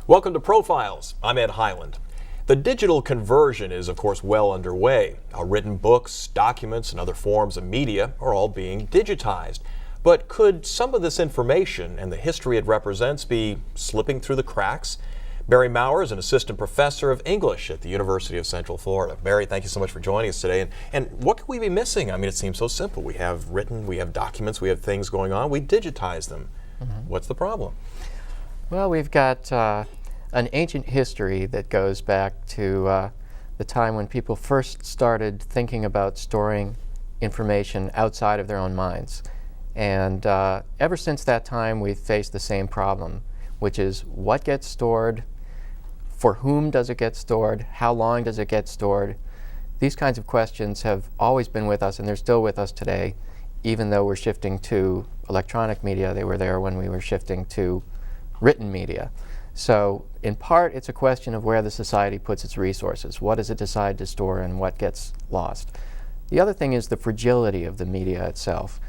Welcome to Profiles. I'm Ed Highland. The digital conversion is, of course, well underway. Written books, documents, and other forms of media are all being digitized. But could some of this information and the history it represents be slipping through the cracks? Barry Maurer is an assistant professor of English at the University of Central Florida. Barry, thank you so much for joining us today. And what could we be missing? I mean, it seems so simple. We have written, we have documents, we have things going on. We digitize them. What's the problem? Well, we've got an ancient history that goes back to the time when people first started thinking about storing information outside of their own minds. And ever since that time, we've faced the same problem, which is what gets stored, for whom does it get stored, how long does it get stored. These kinds of questions have always been with us, and they're still with us today, even though we're shifting to electronic media. They were there when we were shifting to written media. So in part, it's a question of where the society puts its resources. What does it decide to store and what gets lost? The other thing is the fragility of the media itself.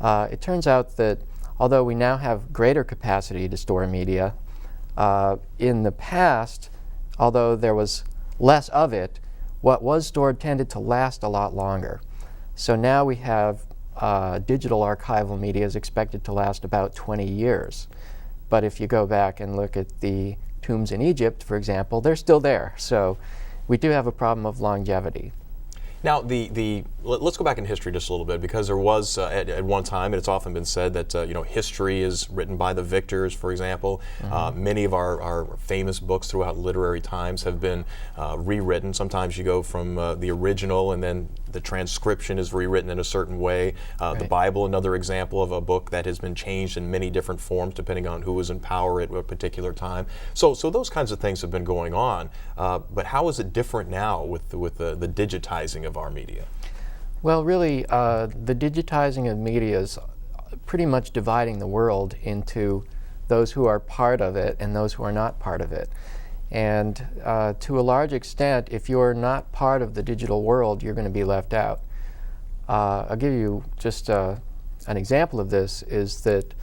It turns out that although we now have greater capacity to store media, in the past, although there was less of it, what was stored tended to last a lot longer. So now we have digital archival media is expected to last about 20 years. But if you go back and look at the tombs in Egypt, for example, they're still there. So we do have a problem of longevity. Now, let's go back in history just a little bit, because there was at one time, and it's often been said that history is written by the victors, for example. Many of our famous books throughout literary times have been rewritten. Sometimes you go from the original and then the transcription is rewritten in a certain way. Right. The Bible, another example of a book that has been changed in many different forms depending on who was in power at a particular time. So those kinds of things have been going on. But how is it different now with the digitizing of our media? Well, really, the digitizing of media is pretty much dividing the world into those who are part of it and those who are not part of it. And to a large extent, if you're not part of the digital world, you're going to be left out. I'll give you just an example of this, is that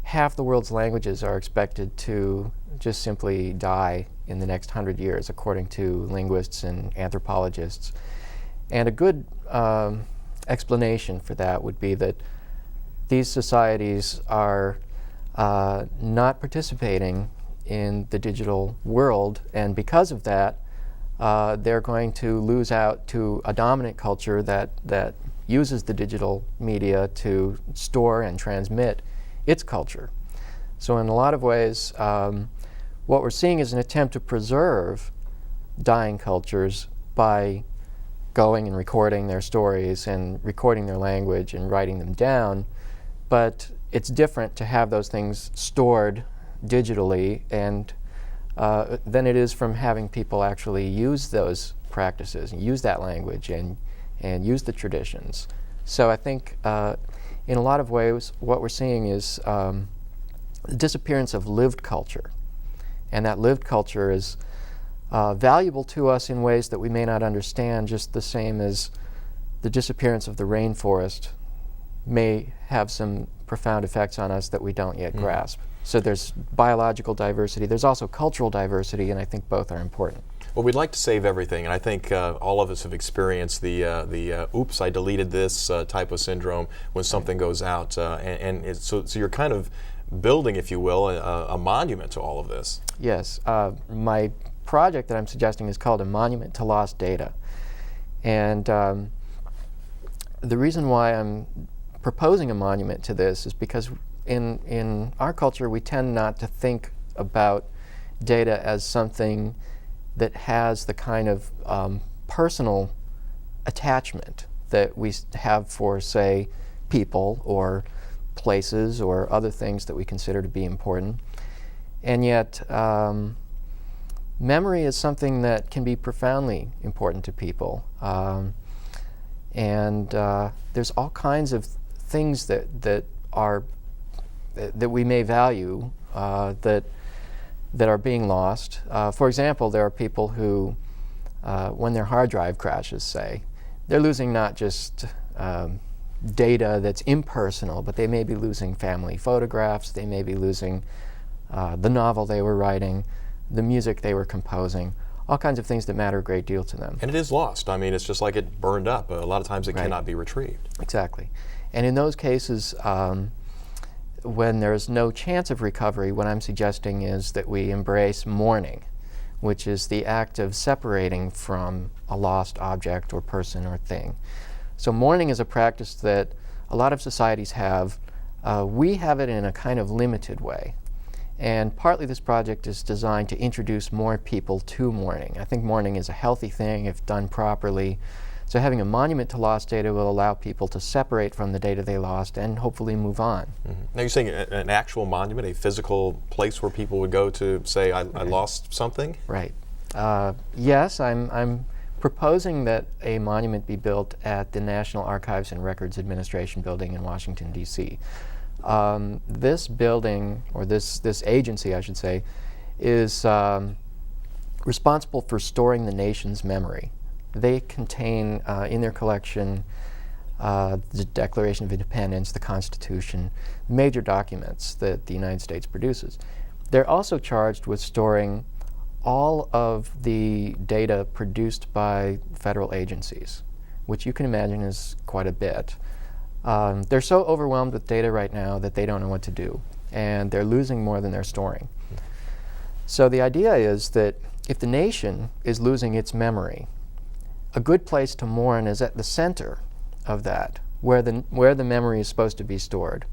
half the world's languages are expected to just simply die in the next 100 years, according to linguists and anthropologists. And a good explanation for that would be that these societies are not participating in the digital world, and because of that, they're going to lose out to a dominant culture that uses the digital media to store and transmit its culture. So in a lot of ways, what we're seeing is an attempt to preserve dying cultures by going and recording their stories and recording their language and writing them down. But it's different to have those things stored digitally and than it is from having people actually use those practices and use that language and use the traditions. So I think in a lot of ways what we're seeing is the disappearance of lived culture. And that lived culture is valuable to us in ways that we may not understand, just the same as the disappearance of the rainforest may have some profound effects on us that we don't yet grasp. So there's biological diversity, there's also cultural diversity, and I think both are important. Well, we'd like to save everything, and I think all of us have experienced the oops, I deleted this type of syndrome when something goes out. So you're kind of building, if you will, a monument to all of this. Yes. My project that I'm suggesting is called A Monument to Lost Data. And the reason why I'm proposing a monument to this is because in our culture we tend not to think about data as something that has the kind of personal attachment that we have for, say, people or places or other things that we consider to be important. And yet memory is something that can be profoundly important to people. And there's all kinds of things that we may value that are being lost. For example, there are people who, when their hard drive crashes, say, they're losing not just data that's impersonal, but they may be losing family photographs, they may be losing the novel they were writing, the music they were composing, all kinds of things that matter a great deal to them. And it is lost. I mean, it's just like it burned up. A lot of times it cannot be retrieved. Exactly. And in those cases, when there's no chance of recovery, what I'm suggesting is that we embrace mourning, which is the act of separating from a lost object or person or thing. So mourning is a practice that a lot of societies have. We have it in a kind of limited way. And partly this project is designed to introduce more people to mourning. I think mourning is a healthy thing if done properly. So having a monument to lost data will allow people to separate from the data they lost and hopefully move on. Mm-hmm. Now you're saying an actual monument, a physical place where people would go to say, I lost something? Right. Yes, I'm proposing that a monument be built at the National Archives and Records Administration building in Washington, D.C. This building, or this agency, I should say, is responsible for storing the nation's memory. They contain in their collection the Declaration of Independence, the Constitution, major documents that the United States produces. They're also charged with storing all of the data produced by federal agencies, which you can imagine is quite a bit. They're so overwhelmed with data right now that they don't know what to do, and they're losing more than they're storing. So the idea is that if the nation is losing its memory, a good place to mourn is at the center of that, where the memory is supposed to be stored,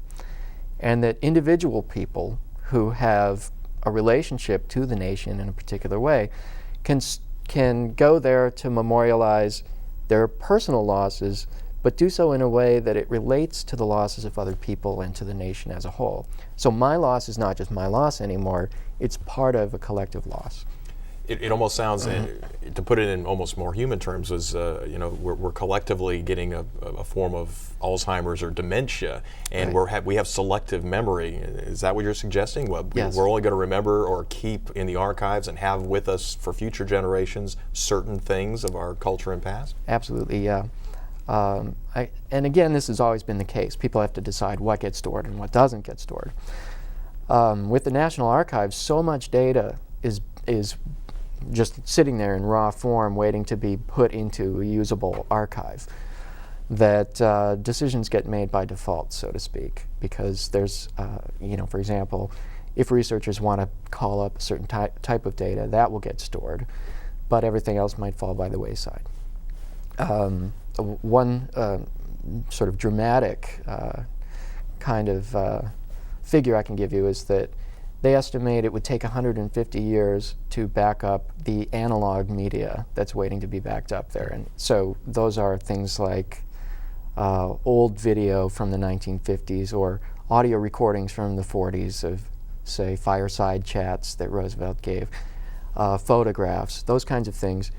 and that individual people who have a relationship to the nation in a particular way can go there to memorialize their personal losses, but do so in a way that it relates to the losses of other people and to the nation as a whole. So my loss is not just my loss anymore, it's part of a collective loss. It almost sounds, to put it in almost more human terms, is we're collectively getting a form of Alzheimer's or dementia, and we have selective memory. Is that what you're suggesting? Well, yes. We're only going to remember or keep in the archives and have with us for future generations certain things of our culture and past? Absolutely, yeah. And again, this has always been the case. People have to decide what gets stored and what doesn't get stored. With the National Archives, so much data is just sitting there in raw form waiting to be put into a usable archive, that decisions get made by default, so to speak, because there's, for example, if researchers want to call up a certain type of data, that will get stored, but everything else might fall by the wayside. One sort of dramatic kind of figure I can give you is that they estimate it would take 150 years to back up the analog media that's waiting to be backed up there. And so those are things like old video from the 1950s or audio recordings from the 40s of, say, fireside chats that Roosevelt gave, photographs, those kinds of things.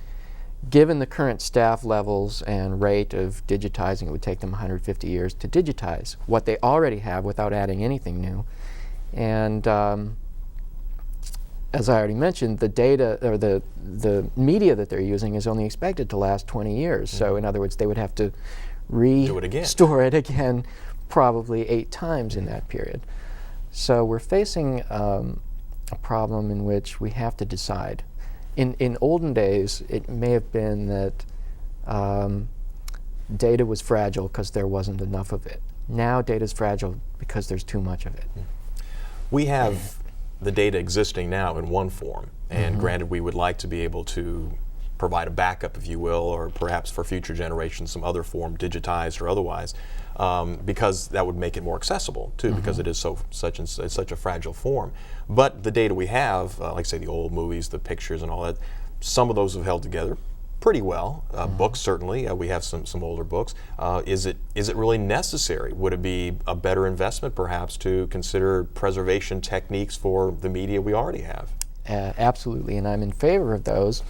Given the current staff levels and rate of digitizing, it would take them 150 years to digitize what they already have without adding anything new. And as I already mentioned, the data or the media that they're using is only expected to last 20 years. So in other words, they would have to restore it again probably 8 times in that period. So we're facing a problem in which we have to decide. In olden days, it may have been that data was fragile because there wasn't enough of it. Now data is fragile because there's too much of it. We have the data existing now in one form, and granted we would like to be able to provide a backup, if you will, or perhaps for future generations some other form, digitized or otherwise, because that would make it more accessible too, because it is such a fragile form. But the data we have, like say the old movies, the pictures and all that, some of those have held together pretty well. Books certainly, we have some older books. Is it really necessary? Would it be a better investment perhaps to consider preservation techniques for the media we already have? Absolutely, and I'm in favor of those.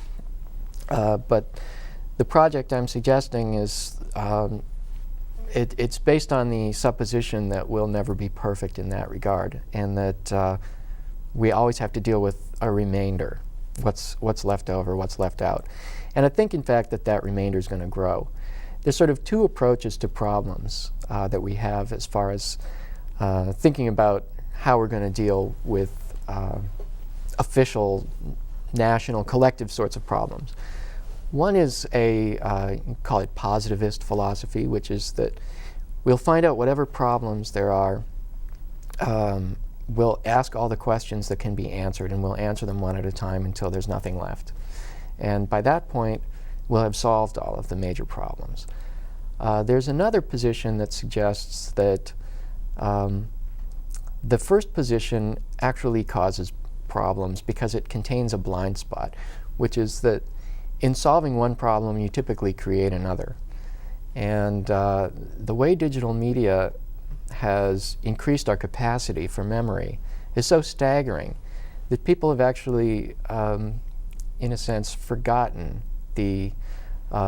But the project I'm suggesting is it's based on the supposition that we'll never be perfect in that regard, and that we always have to deal with a remainder, what's left over, what's left out. And I think, in fact, that remainder is going to grow. There's sort of 2 approaches to problems that we have as far as thinking about how we're going to deal with official national, collective sorts of problems. One is call it positivist philosophy, which is that we'll find out whatever problems there are, we'll ask all the questions that can be answered, and we'll answer them one at a time until there's nothing left. And by that point, we'll have solved all of the major problems. There's another position that suggests that the first position actually causes problems because it contains a blind spot, which is that in solving one problem, you typically create another. And the way digital media has increased our capacity for memory is so staggering that people have actually, in a sense, forgotten the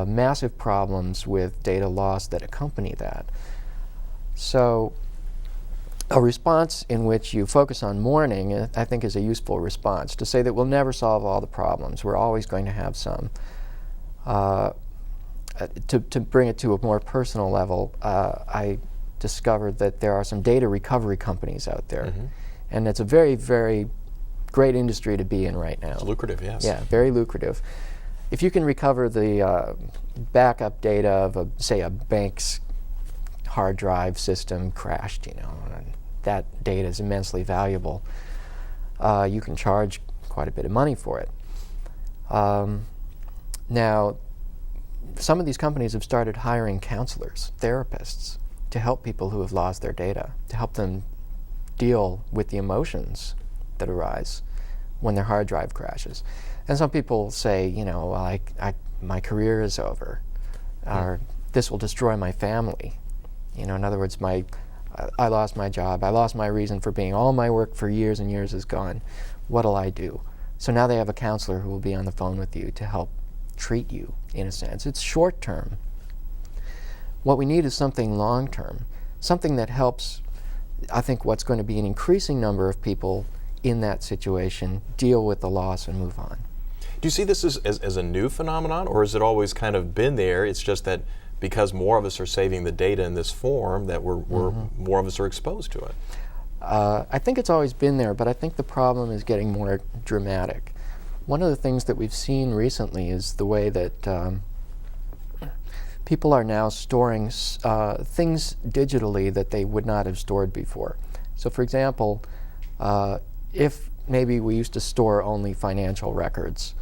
massive problems with data loss that accompany that. So a response in which you focus on mourning, I think, is a useful response, to say that we'll never solve all the problems. We're always going to have some. To bring it to a more personal level, I discovered that there are some data recovery companies out there. Mm-hmm. And it's a very, very great industry to be in right now. It's lucrative, yes. Yeah, very lucrative. If you can recover the backup data of, say, a bank's hard drive system crashed, and that data is immensely valuable, you can charge quite a bit of money for it. Now, some of these companies have started hiring counselors, therapists, to help people who have lost their data, to help them deal with the emotions that arise when their hard drive crashes. And some people say, my career is over, or this will destroy my family. In other words, I lost my job, I lost my reason for being. All my work for years and years is gone. What'll I do? So now they have a counselor who will be on the phone with you to help treat you, in a sense. It's short term. What we need is something long term, something that helps, I think, what's going to be an increasing number of people in that situation deal with the loss and move on. Do you see this as a new phenomenon, or has it always kind of been there? It's just that because more of us are saving the data in this form, that more of us are exposed to it. I think it's always been there, but I think the problem is getting more dramatic. One of the things that we've seen recently is the way that people are now storing things digitally that they would not have stored before. So, for example, if maybe we used to store only financial records,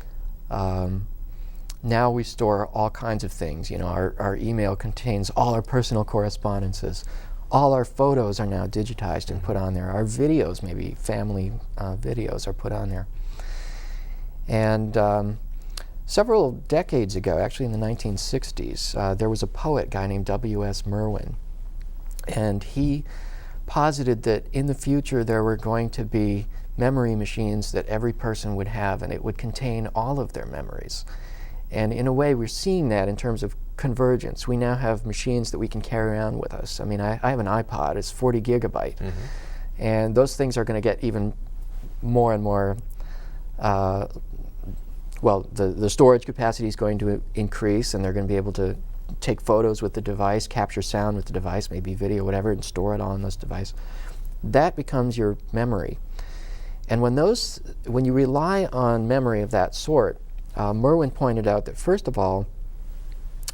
now we store all kinds of things. Our email contains all our personal correspondences. All our photos are now digitized and put on there. Our videos, maybe family videos, are put on there. And several decades ago, actually in the 1960s, there was a poet, guy named W.S. Merwin, and he posited that in the future there were going to be memory machines that every person would have, and it would contain all of their memories. And in a way, we're seeing that in terms of convergence. We now have machines that we can carry around with us. I mean, I have an iPod, it's 40 gigabyte. Mm-hmm. And those things are going to get even more and more, the storage capacity is going to increase, and they're going to be able to take photos with the device, capture sound with the device, maybe video, whatever, and store it all on this device. That becomes your memory. And when you rely on memory of that sort, Merwin pointed out that, first of all,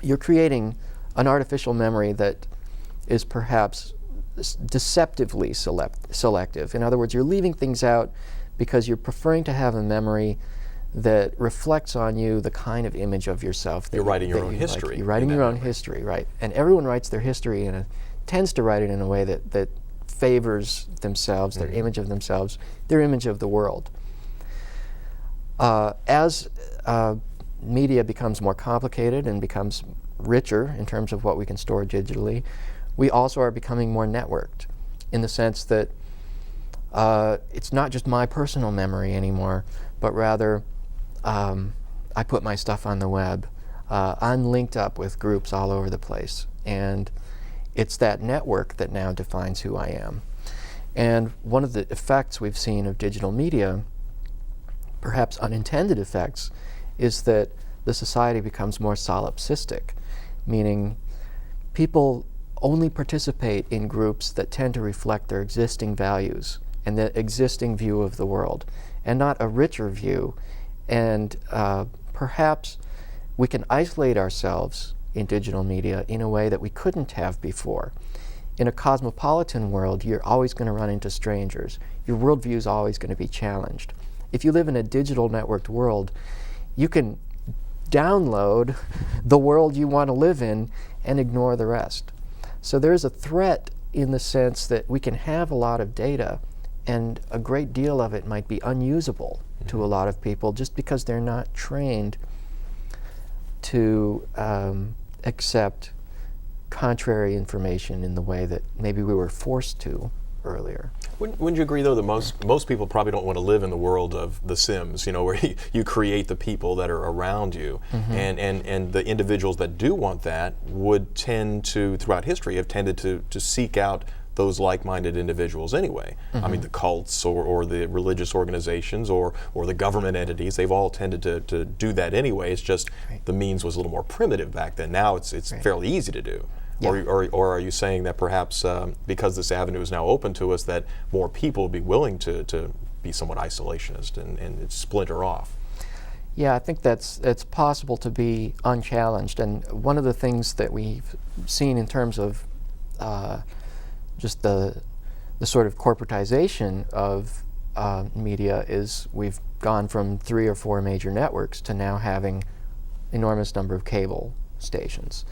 you're creating an artificial memory that is perhaps deceptively selective. In other words, you're leaving things out because you're preferring to have a memory that reflects on you the kind of image of yourself that you're writing your own history. Like. You're writing your own history, right? And everyone writes their history and tends to write it in a way that favors themselves, their image of themselves, their image of the world. As media becomes more complicated and becomes richer in terms of what we can store digitally, we also are becoming more networked, in the sense that it's not just my personal memory anymore, but rather I put my stuff on the web. I'm linked up with groups all over the place, and it's that network that now defines who I am. And one of the effects we've seen of digital media, perhaps unintended effects, is that the society becomes more solipsistic, meaning people only participate in groups that tend to reflect their existing values and the existing view of the world, and not a richer view And perhaps we can isolate ourselves in digital media in a way that we couldn't have before. In a cosmopolitan world, you're always going to run into strangers. Your worldview is always going to be challenged. If you live in a digital networked world, you can download the world you want to live in and ignore the rest. So there's a threat in the sense that we can have a lot of data, and a great deal of it might be unusable to a lot of people just because they're not trained to accept contrary information in the way that maybe we were forced to earlier. Wouldn't you agree, though, that most people probably don't want to live in the world of The Sims, where you create the people that are around you, and the individuals that do want that would tend to, throughout history, have tended to seek out those like-minded individuals anyway. I mean, the cults or the religious organizations or the government entities, they've all tended to do that anyway. It's just the means was a little more primitive back then. Now it's fairly easy to do. Yeah. Or are you saying that perhaps because this avenue is now open to us, that more people would be willing to be somewhat isolationist and splinter off? Yeah, I think it's possible to be unchallenged. And one of the things that we've seen in terms of just the sort of corporatization of media is we've gone from 3 or 4 major networks to now having enormous number of cable stations.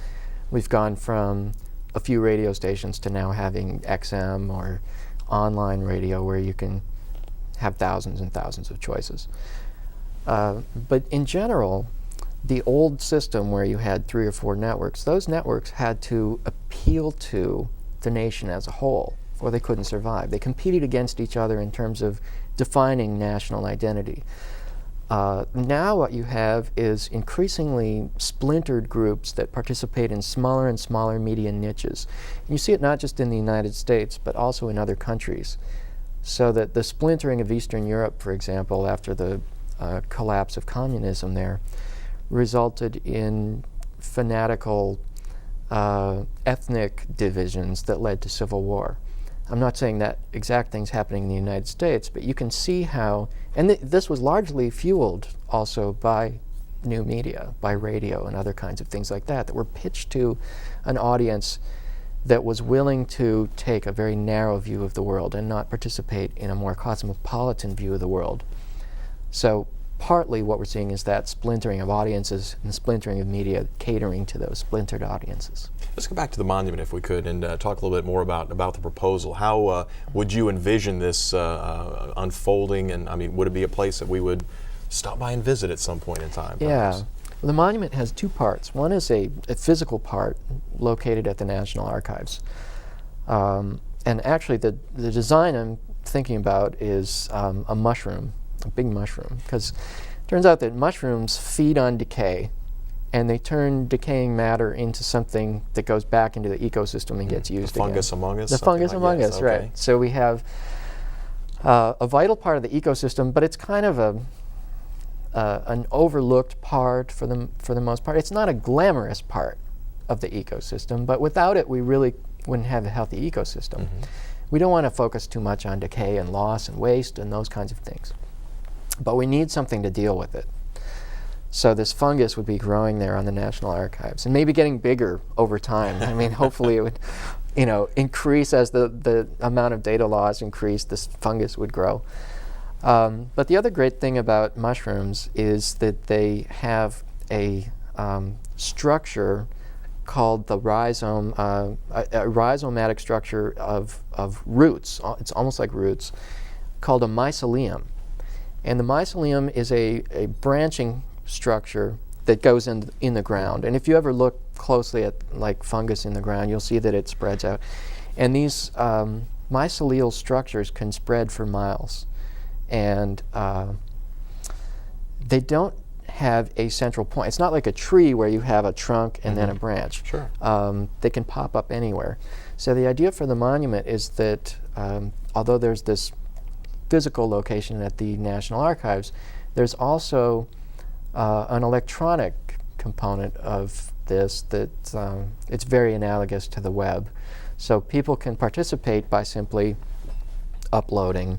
We've gone from a few radio stations to now having XM or online radio where you can have thousands and thousands of choices. But in general, the old system where you had 3 or 4 networks, those networks had to appeal to the nation as a whole, or they couldn't survive. They competed against each other in terms of defining national identity. Now what you have is increasingly splintered groups that participate in smaller and smaller media niches. And you see it not just in the United States, but also in other countries. So that the splintering of Eastern Europe, for example, after the collapse of communism there, resulted in fanatical ethnic divisions that led to civil war. I'm not saying that exact thing's happening in the United States, but you can see how, and this was largely fueled also by new media, by radio and other kinds of things like that were pitched to an audience that was willing to take a very narrow view of the world and not participate in a more cosmopolitan view of the world. So partly what we're seeing is that splintering of audiences and the splintering of media catering to those splintered audiences. Let's go back to the monument if we could and talk a little bit more about the proposal. How would you envision this unfolding, and I mean, would it be a place that we would stop by and visit at some point in time? Perhaps? Yeah. Well, the monument has 2 parts. One is a physical part located at the National Archives. And actually the design I'm thinking about is a mushroom, a big mushroom, because it turns out that mushrooms feed on decay, and they turn decaying matter into something that goes back into the ecosystem and gets used again. The fungus among us? The fungus among us, okay. right. So we have a vital part of the ecosystem, but it's kind of an overlooked part for the most part. It's not a glamorous part of the ecosystem, but without it we really wouldn't have a healthy ecosystem. We don't want to focus too much on decay and loss and waste and those kinds of things. But we need something to deal with it. So this fungus would be growing there on the National Archives and maybe getting bigger over time. I mean, hopefully it would, increase as the amount of data loss increased, this fungus would grow. But the other great thing about mushrooms is that they have a structure called the rhizome, a rhizomatic structure of roots. It's almost like roots, called a mycelium. And the mycelium is a branching structure that goes in the ground. And if you ever look closely at like fungus in the ground, you'll see that it spreads out. And these mycelial structures can spread for miles. And they don't have a central point. It's not like a tree where you have a trunk and then a branch. Sure. They can pop up anywhere. So the idea for the monument is that although there's this physical location at the National Archives, there's also an electronic component of this that it's very analogous to the web. So people can participate by simply uploading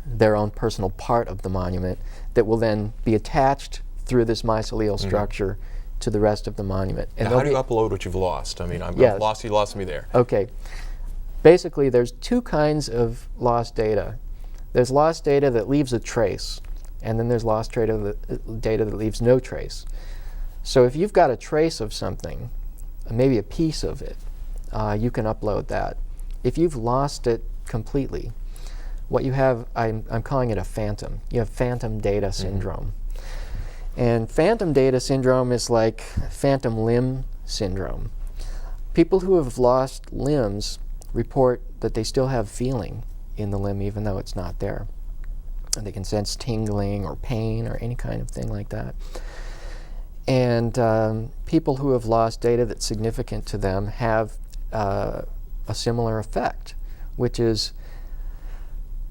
their own personal part of the monument that will then be attached through this mycelial structure to the rest of the monument. And now, how do you upload what you've lost? I mean, I've Yes. lost, you lost me there. Okay. Basically, there's two kinds of lost data. There's lost data that leaves a trace, and then there's lost data that leaves no trace. So if you've got a trace of something, maybe a piece of it, you can upload that. If you've lost it completely, what you have, I'm calling it a phantom. You have phantom data syndrome. And phantom data syndrome is like phantom limb syndrome. People who have lost limbs report that they still have feeling in the limb even though it's not there. And they can sense tingling or pain or any kind of thing like that. And people who have lost data that's significant to them have a similar effect, which is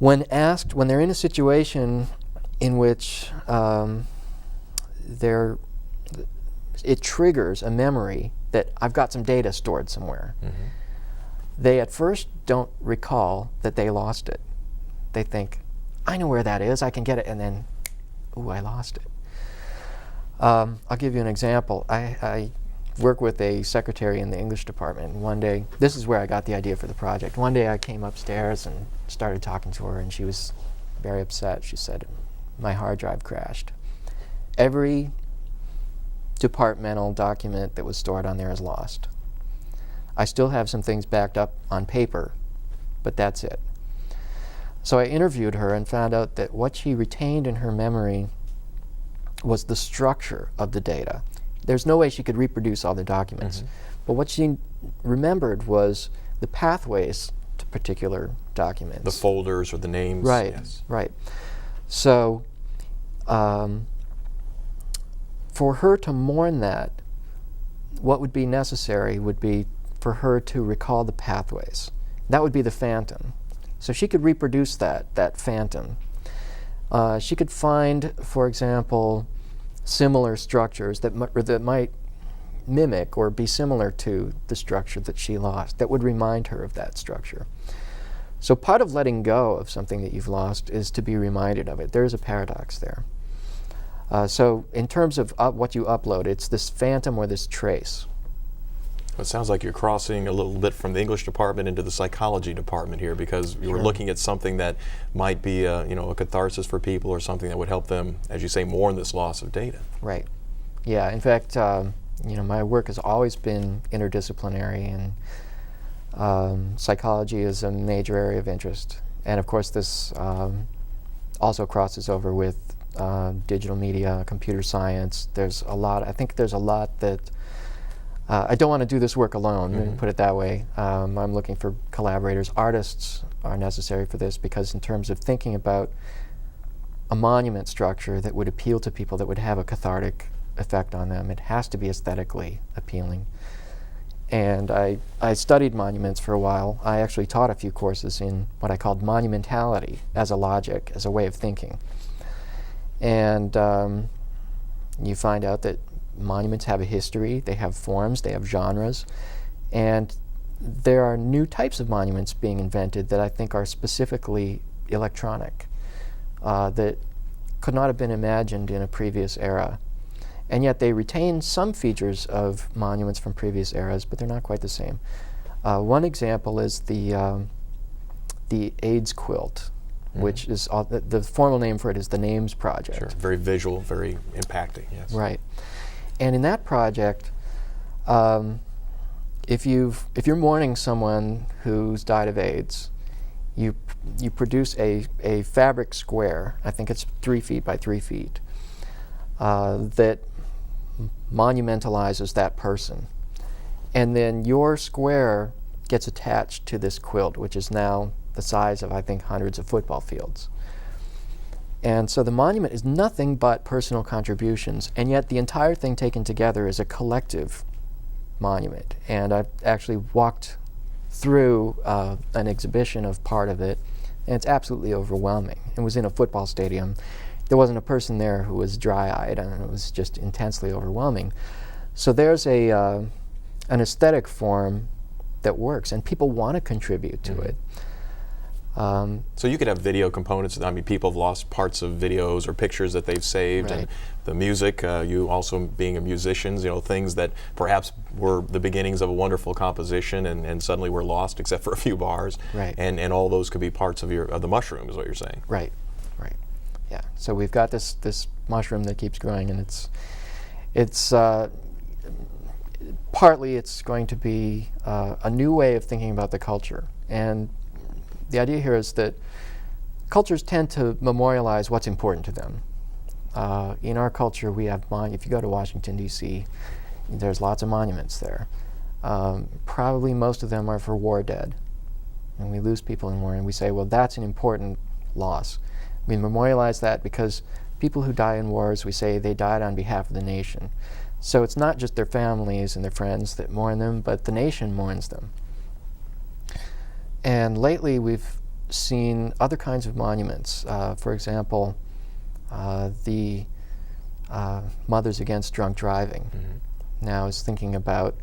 when they're in a situation in which it triggers a memory that I've got some data stored somewhere. They at first don't recall that they lost it. They think, I know where that is, I can get it, and then, ooh, I lost it. I'll give you an example. I work with a secretary in the English department, and one day, this is where I got the idea for the project. One day I came upstairs and started talking to her, and she was very upset. She said, my hard drive crashed. Every departmental document that was stored on there is lost. I still have some things backed up on paper, but that's it. So I interviewed her and found out that what she retained in her memory was the structure of the data. There's no way she could reproduce all the documents, but what she remembered was the pathways to particular documents. The folders or the names. Right, yes. right. So for her to mourn that, what would be necessary would be for her to recall the pathways. That would be the phantom. So she could reproduce that phantom. She could find, for example, similar structures that might mimic or be similar to the structure that she lost, that would remind her of that structure. So part of letting go of something that you've lost is to be reminded of it. There's a paradox there. So in terms of what you upload, it's this phantom or this trace. It sounds like you're crossing a little bit from the English department into the psychology department here, because you were looking at something that might be a catharsis for people, or something that would help them, as you say, mourn this loss of data. Right. Yeah. In fact, my work has always been interdisciplinary, and psychology is a major area of interest. And of course, this also crosses over with digital media, computer science. I think there's a lot that I don't want to do this work alone, put it that way. I'm looking for collaborators. Artists are necessary for this, because in terms of thinking about a monument structure that would appeal to people, that would have a cathartic effect on them, it has to be aesthetically appealing. And I studied monuments for a while. I actually taught a few courses in what I called Monumentality as a logic, as a way of thinking. And you find out that monuments have a history, they have forms, they have genres, and there are new types of monuments being invented that I think are specifically electronic, that could not have been imagined in a previous era. And yet they retain some features of monuments from previous eras, but they're not quite the same. One example is the AIDS quilt, which is the formal name for it is the Names Project. Sure, very visual, very impacting, yes. Right. And in that project, if you're mourning someone who's died of AIDS, you produce a fabric square, I think it's 3 feet by 3 feet, that monumentalizes that person. And then your square gets attached to this quilt, which is now the size of, I think, hundreds of football fields. And so the monument is nothing but personal contributions, and yet the entire thing taken together is a collective monument. And I've actually walked through an exhibition of part of it, and it's absolutely overwhelming. It was in a football stadium. There wasn't a person there who was dry-eyed, and it was just intensely overwhelming. So there's an aesthetic form that works, and people want to contribute to it. So you could have video components. I mean, people have lost parts of videos or pictures that they've saved, Right. and the music. You also being a musician, things that perhaps were the beginnings of a wonderful composition, and suddenly were lost except for a few bars. Right. And all those could be parts of the mushroom, is what you're saying. Right, right, yeah. So we've got this mushroom that keeps growing, and it's partly it's going to be a new way of thinking about the culture. And the idea here is that cultures tend to memorialize what's important to them. In our culture, we have if you go to Washington, D.C., there's lots of monuments there. Probably most of them are for war dead. And we lose people in war, and we say, well, that's an important loss. We memorialize that because people who die in wars, we say they died on behalf of the nation. So it's not just their families and their friends that mourn them, but the nation mourns them. And lately we've seen other kinds of monuments. For example, the Mothers Against Drunk Driving. Mm-hmm. Now is thinking about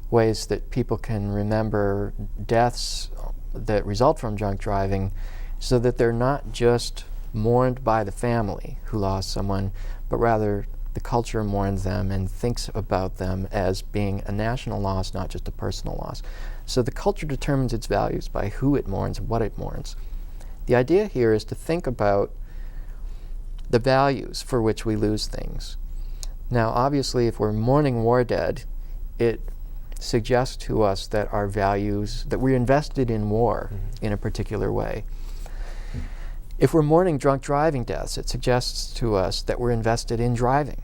ways that people can remember deaths that result from drunk driving, so that they're not just mourned by the family who lost someone, but rather the culture mourns them and thinks about them as being a national loss, not just a personal loss. So the culture determines its values by who it mourns and what it mourns. The idea here is to think about the values for which we lose things. Now, obviously, if we're mourning war dead, it suggests to us that our values, that we're invested in war mm-hmm. in a particular way. If we're mourning drunk driving deaths, it suggests to us that we're invested in driving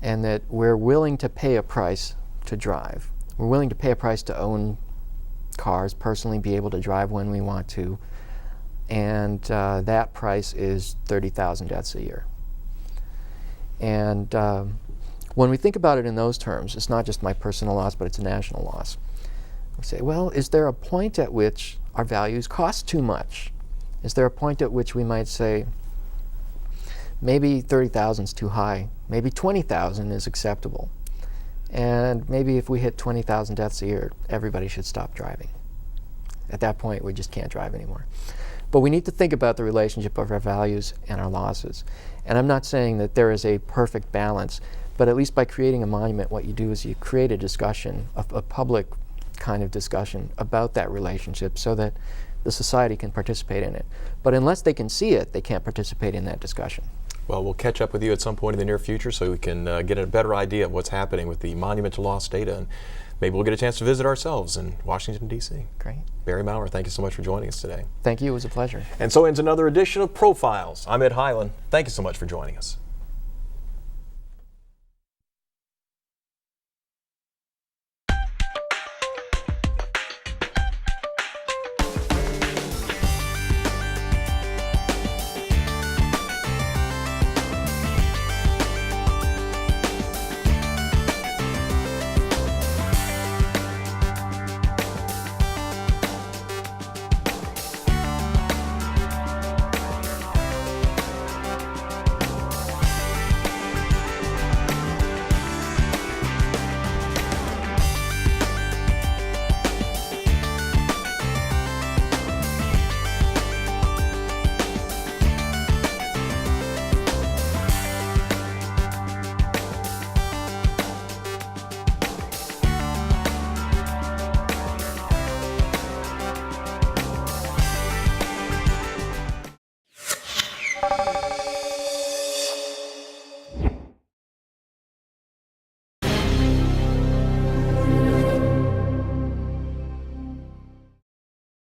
and that we're willing to pay a price to drive. We're willing to pay a price to own cars, personally be able to drive when we want to, and that price is 30,000 deaths a year. And when we think about it in those terms, it's not just my personal loss, but it's a national loss. We say, well, is there a point at which our values cost too much? Is there a point at which we might say, maybe 30,000 is too high, maybe 20,000 is acceptable, and maybe if we hit 20,000 deaths a year, everybody should stop driving. At that point, we just can't drive anymore. But we need to think about the relationship of our values and our losses. And I'm not saying that there is a perfect balance, but at least by creating a monument, what you do is you create a discussion, a public kind of discussion about that relationship so that the society can participate in it. But unless they can see it, they can't participate in that discussion. Well, we'll catch up with you at some point in the near future so we can get a better idea of what's happening with the Monument to Lost data, and maybe we'll get a chance to visit ourselves in Washington, D.C. Great. Barry Maurer, thank you so much for joining us today. Thank you. It was a pleasure. And so ends another edition of Profiles. I'm Ed Hyland. Thank you so much for joining us.